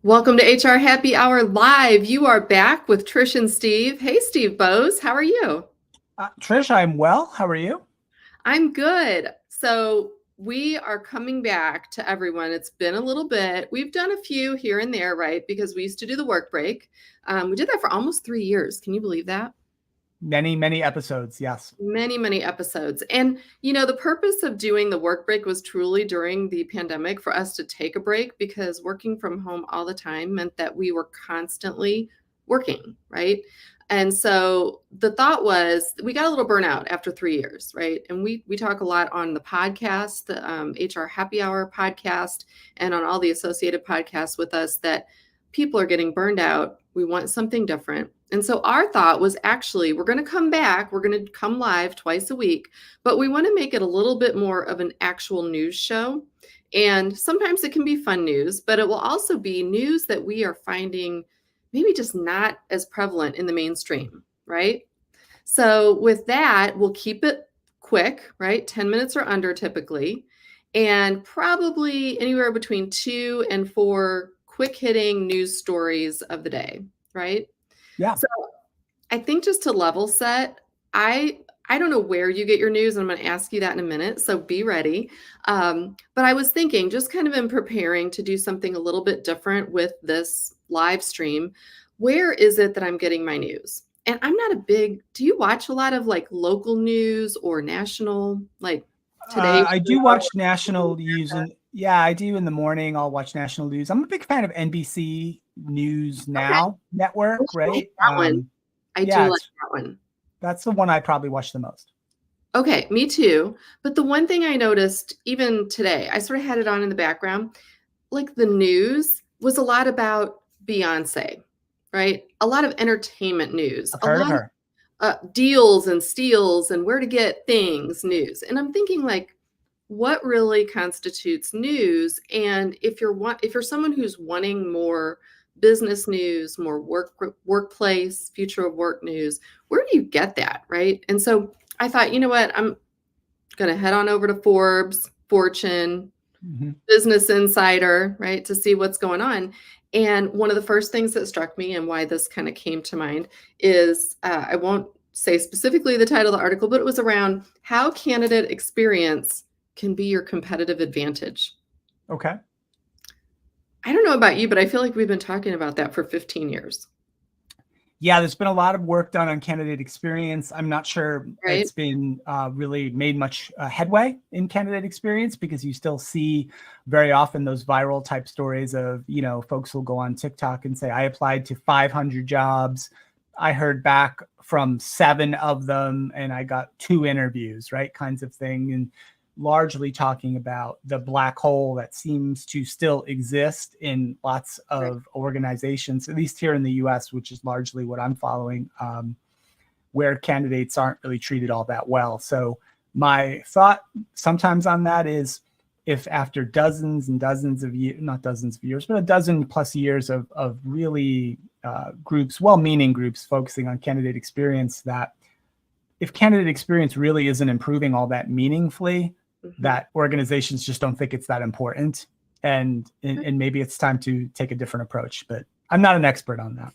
Welcome to HR Happy Hour Live. You are back with Trish and Steve. Hey, Steve Bose, how are you? Trish, I'm well. How are you? I'm good. So, we are coming back to everyone. It's been a little bit. We've done a few here and there, right? Because we used to do the work break. We did that for almost 3 years. Can you believe that? Many, many episodes. Yes. Many, many episodes. And, the purpose of doing the work break was truly during the pandemic for us to take a break because working from home all the time meant that we were constantly working, right? And so the thought was we got a little burnout after 3 years, right? And we talk a lot on the podcast, the HR Happy Hour podcast, and on all the associated podcasts with us that people are getting burned out. We want something different. And so our thought was actually, we're going to come back, we're going to come live twice a week, but we want to make it a little bit more of an actual news show. And sometimes it can be fun news, but it will also be news that we are finding maybe just not as prevalent in the mainstream, right? So with that, we'll keep it quick, right? 10 minutes or under typically, and probably anywhere between 2 and 4 quick hitting news stories of the day, right? Yeah. So I think just to level set, I don't know where you get your news, and I'm going to ask you that in a minute, so be ready. But I was thinking, just kind of in preparing to do something a little bit different with this live stream, where is it that I'm getting my news? And I'm not do you watch a lot of like local news or national, like Today I do Show? watch national news, and yeah, I do in the morning. I'll watch national news. I'm a big fan of NBC News Okay, Now network, right? that one. I do Yeah, like that one. that's the one I probably watch the most. Okay, me too. But the one thing I noticed even today, I sort of had it on in the background, like the news was a lot about Beyonce, right? A lot of entertainment news, I've a heard of lot of her. deals and steals and where to get things news. And I'm thinking like, what really constitutes news? And if you're someone who's wanting more business news, more workplace, future of work news, where do you get that, right? And so I thought, you know what, I'm gonna head on over to Forbes, Fortune, Mhm. Business Insider, right, to see what's going on. And one of the first things that struck me and why this kind of came to mind is I won't say specifically the title of the article, but it was around how candidate experience can be your competitive advantage. Okay. I don't know about you, but I feel like we've been talking about that for 15 years, Yeah, there's been a lot of work done on candidate experience. I'm not sure right? it's been really made much headway in candidate experience because you still see very often those viral type stories of, folks will go on TikTok and say, I applied to 500 jobs. I heard back from 7 of them and I got 2 interviews, right? Kinds of thing. And largely talking about the black hole that seems to still exist in lots Right. of organizations, at least here in the US, which is largely what I'm following, where candidates aren't really treated all that well. So my thought sometimes on that is if after dozens and dozens of years, not dozens of years, but a dozen plus years of really groups, well-meaning groups focusing on candidate experience, that if candidate experience really isn't improving all that meaningfully, Mhm. that organizations just don't think it's that important. And maybe it's time to take a different approach, but I'm not an expert on that.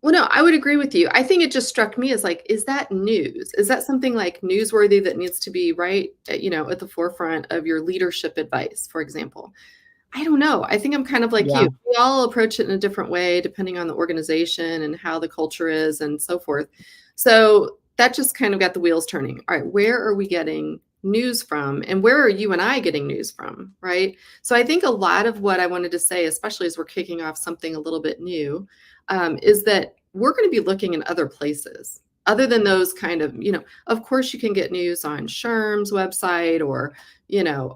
Well, no, I would agree with you. I think it just struck me as like, is that news? Is that something like newsworthy that needs to be right, at the forefront of your leadership advice, for example? I don't know. I think I'm kind of like Yeah. you. We all approach it in a different way depending on the organization and how the culture is and so forth. So that just kind of got the wheels turning. All right, where are we getting news from? And where are you and I getting news from? Right. So I think a lot of what I wanted to say, especially as we're kicking off something a little bit new, is that we're going to be looking in other places other than those kind of, of course you can get news on SHRM's website or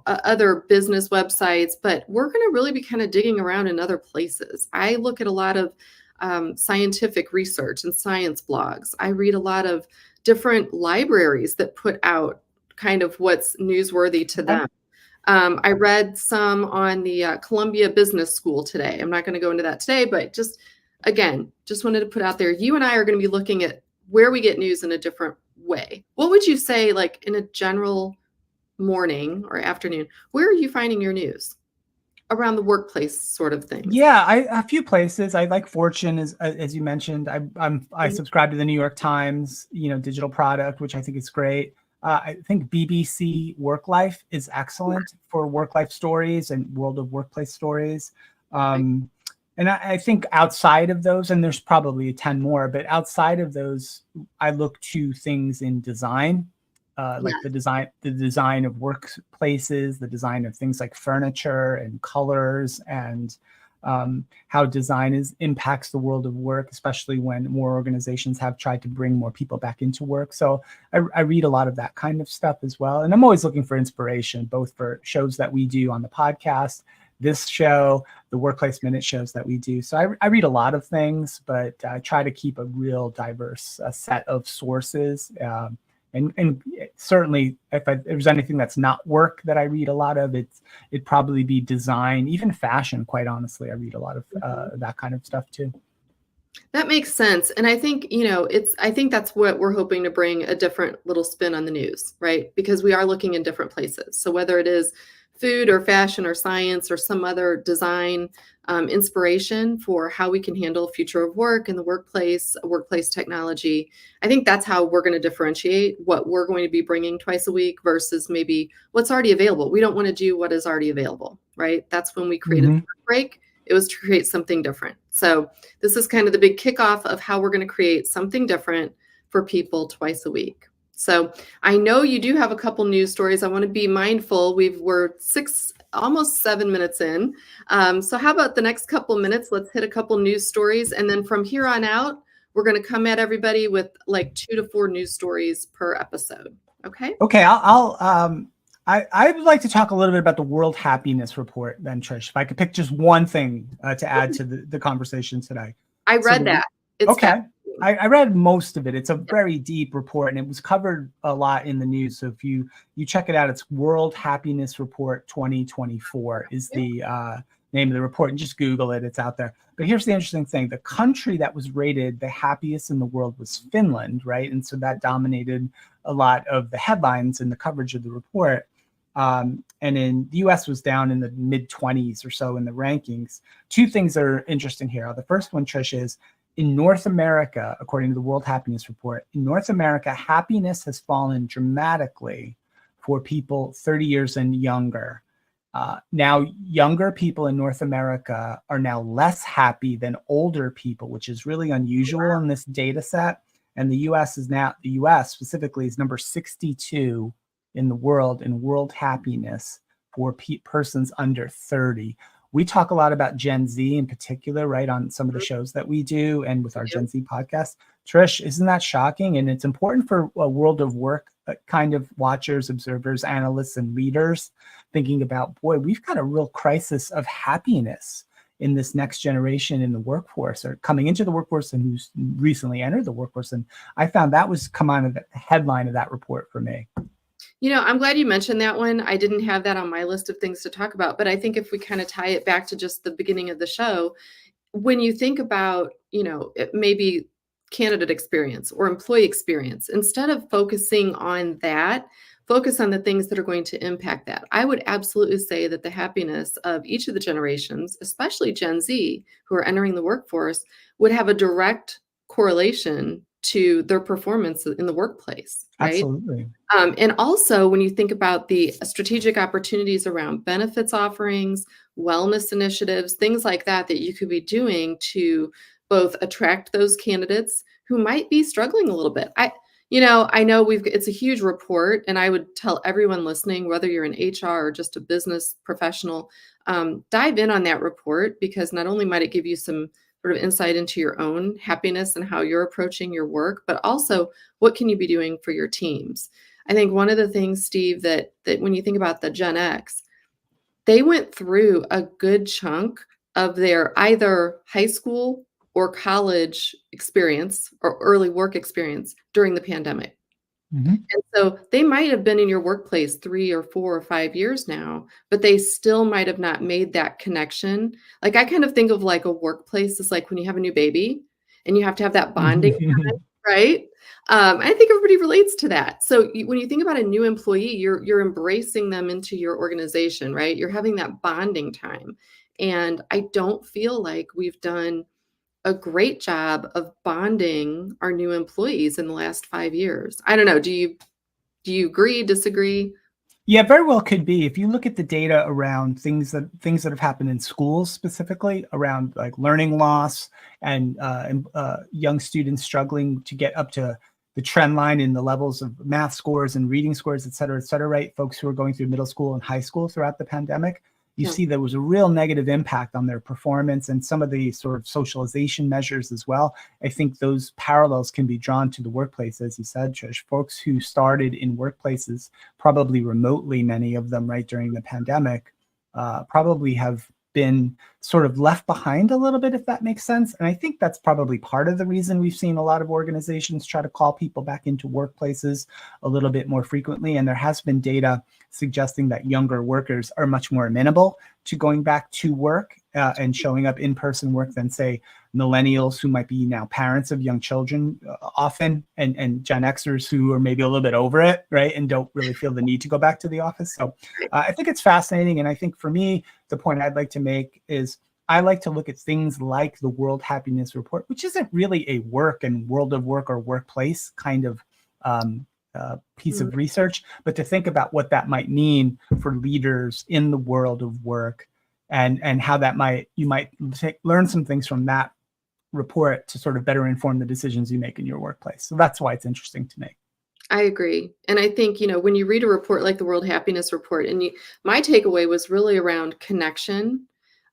other business websites, but we're going to really be kind of digging around in other places. I look at a lot of scientific research and science blogs. I read a lot of different libraries that put out kind of what's newsworthy to Okay. them. I read some on the Columbia Business School today. I'm not going to go into that today, but just wanted to put out there, you and I are going to be looking at where we get news in a different way. What would you say, like in a general morning or afternoon, where are you finding your news? around the workplace sort of things? Yeah, a few places. I like Fortune, as you mentioned. I Mhm. subscribe to the New York Times, digital product, which I think is great. I think BBC Work Life is excellent for work life stories and world of workplace stories. Okay. Um, and I think outside of those, and there's probably 10 more, but outside of those, I look to things in design, Yeah. like the design of workplaces, the design of things like furniture and colors, and how design impacts the world of work, especially when more organizations have tried to bring more people back into work. So I read a lot of that kind of stuff as well. And I'm always looking for inspiration, both for shows that we do on the podcast, this show, the Workplace Minute shows that we do. So I read a lot of things, but I try to keep a real diverse set of sources. And certainly, if there's anything that's not work that I read a lot of, it'd probably be design, even fashion. Quite honestly, I read a lot of Mhm. that kind of stuff too. That makes sense. And I think, I think that's what we're hoping to bring a different little spin on the news, right? Because we are looking in different places. So whether it is food or fashion or science or some other design inspiration for how we can handle future of work in the workplace technology, I think that's how we're going to differentiate what we're going to be bringing twice a week versus maybe what's already available. We don't want to do what is already available, right? That's when we created Hmm. the work break. It was to create something different. So this is kind of the big kickoff of how we're going to create something different for people twice a week. So I know you do have a couple news stories. I want to be mindful. We're almost 7 minutes in. So how about the next couple minutes? Let's hit a couple news stories. And then from here on out, we're going to come at everybody with like 2 to 4 news stories per episode. Okay. Okay, I would like to talk a little bit about the World Happiness Report, then, Trish. If I could pick just one thing to add to the conversation today. I So read that. It's okay. fascinating. I read most of it. It's a very deep report, and it was covered a lot in the news. So if you check it out, it's World Happiness Report 2024 is Yep. the name of the report, and just Google it. It's out there. But here's the interesting thing: the country that was rated the happiest in the world was Finland, right? And so that dominated a lot of the headlines and the coverage of the report. And in the U.S. was down in the mid 20s or so in the rankings. Two things that are interesting here. The first one, Trish, is in North America, according to the World Happiness Report, in North America, happiness has fallen dramatically for people 30 years and younger. Now, younger people in North America are now less happy than older people, which is really unusual in this data set. And the U.S. specifically is number 62 in the world in world happiness for persons under 30. We talk a lot about Gen Z in particular, right, on some of the shows that we do and with our Gen Z podcast. Trish, isn't that shocking? And it's important for a world of work kind of watchers, observers, analysts, and readers thinking about, boy, we've got a real crisis of happiness in this next generation in the workforce or coming into the workforce and who's recently entered the workforce. And I found that was come out of the headline of that report for me. I'm glad you mentioned that one. I didn't have that on my list of things to talk about, but I think if we kind of tie it back to just the beginning of the show, when you think about, maybe candidate experience or employee experience, instead of focusing on that, focus on the things that are going to impact that. I would absolutely say that the happiness of each of the generations, especially Gen Z, who are entering the workforce, would have a direct correlation to their performance in the workplace, right? Absolutely. And also, when you think about the strategic opportunities around benefits offerings, wellness initiatives, things like that, that you could be doing to both attract those candidates who might be struggling a little bit. I know it's a huge report, and I would tell everyone listening, whether you're in HR or just a business professional, dive in on that report because not only might it give you some sort of insight into your own happiness and how you're approaching your work, but also what can you be doing for your teams. I think one of the things, Steve, that when you think about the Gen X, they went through a good chunk of their either high school or college experience or early work experience during the pandemic. Mm-hmm. And so they might have been in your workplace 3 or 4 or 5 years now, but they still might have not made that connection. Like I kind of think of like a workplace is like when you have a new baby and you have to have that bonding time. Right? I think everybody relates to that. So when you think about a new employee, you're embracing them into your organization, right? You're having that bonding time. And I don't feel like we've done a great job of bonding our new employees in the last 5 years. I don't know. Do you agree, disagree? Yeah, very well could be. If you look at the data around things that have happened in schools, specifically around like learning loss and young students struggling to get up to the trend line in the levels of math scores and reading scores, et cetera, right? Folks who are going through middle school and high school throughout the pandemic, you Yeah. see there was a real negative impact on their performance and some of the sort of socialization measures as well. I think those parallels can be drawn to the workplace, as you said, Trish. Folks who started in workplaces, probably remotely, many of them, right, during the pandemic, probably have been sort of left behind a little bit, if that makes sense. And I think that's probably part of the reason we've seen a lot of organizations try to call people back into workplaces a little bit more frequently. And there has been data suggesting that younger workers are much more amenable to going back to work and showing up in-person work than, say, millennials who might be now parents of young children often, and Gen Xers who are maybe a little bit over it, right, and don't really feel the need to go back to the office. So I think it's fascinating. And I think for me, the point I'd like to make is I like to look at things like the World Happiness Report, which isn't really a work and world of work or workplace kind of piece of research, but to think about what that might mean for leaders in the world of work, and how that you might learn some things from that report to sort of better inform the decisions you make in your workplace. So that's why it's interesting to me. I agree. And I think, when you read a report like the World Happiness Report, and my takeaway was really around connection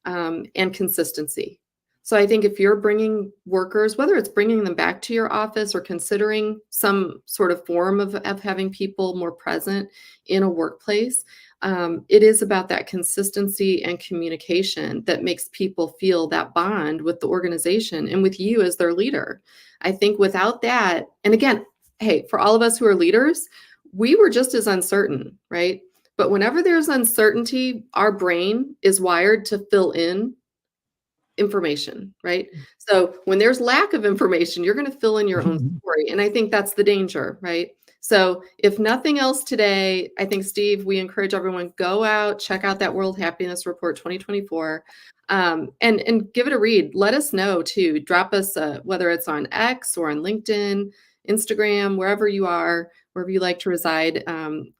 and consistency. So I think if you're bringing workers, whether it's bringing them back to your office or considering some sort of form of having people more present in a workplace, it is about that consistency and communication that makes people feel that bond with the organization and with you as their leader. I think without that, and again, hey, for all of us who are leaders, we were just as uncertain, right? But whenever there's uncertainty, our brain is wired to fill in information, right? So when there's lack of information, you're going to fill in your own story. And I think that's the danger, right? So if nothing else today, I think, Steve, we encourage everyone, go out, check out that World Happiness Report 2024, and give it a read. Let us know too. Drop us, whether it's on X or on LinkedIn, Instagram, wherever you are, wherever you like to reside.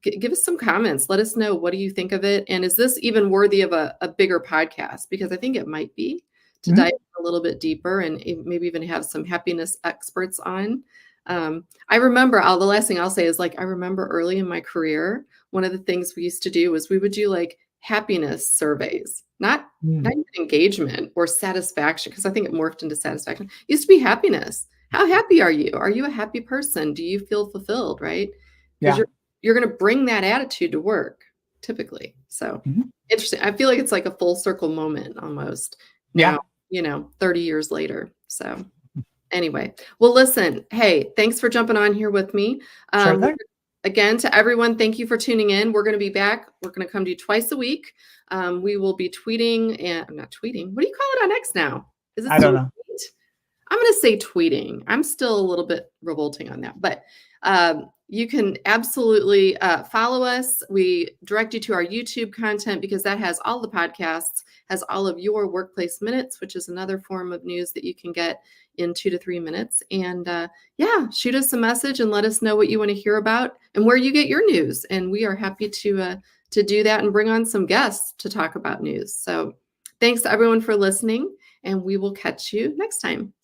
Give us some comments. Let us know, what do you think of it? And is this even worthy of a bigger podcast? Because I think it might be, to dive a little bit deeper and maybe even have some happiness experts on. I remember, the last thing I'll say is, like, I remember early in my career, one of the things we used to do was we would do like happiness surveys, not even engagement or satisfaction, because I think it morphed into satisfaction. It used to be happiness. How happy are you? Are you a happy person? Do you feel fulfilled, right? Because Yeah. you're going to bring that attitude to work typically. So interesting. I feel like it's like a full circle moment almost now, Yeah. 30 years later. So anyway, well, listen, hey, thanks for jumping on here with me. Sure thing. Again, to everyone, thank you for tuning in. We're going to be back. We're going to come to you twice a week. We will be tweeting, and I'm not tweeting. What do you call it on X now? Is it I still don't know. tweet? I'm going to say tweeting. I'm still a little bit revolting on that, but you can absolutely follow us. We direct you to our YouTube content because that has all the podcasts, has all of your workplace minutes, which is another form of news that you can get in 2 to 3 minutes. And shoot us a message and let us know what you want to hear about and where you get your news. And we are happy to do that and bring on some guests to talk about news. So thanks to everyone for listening, and we will catch you next time.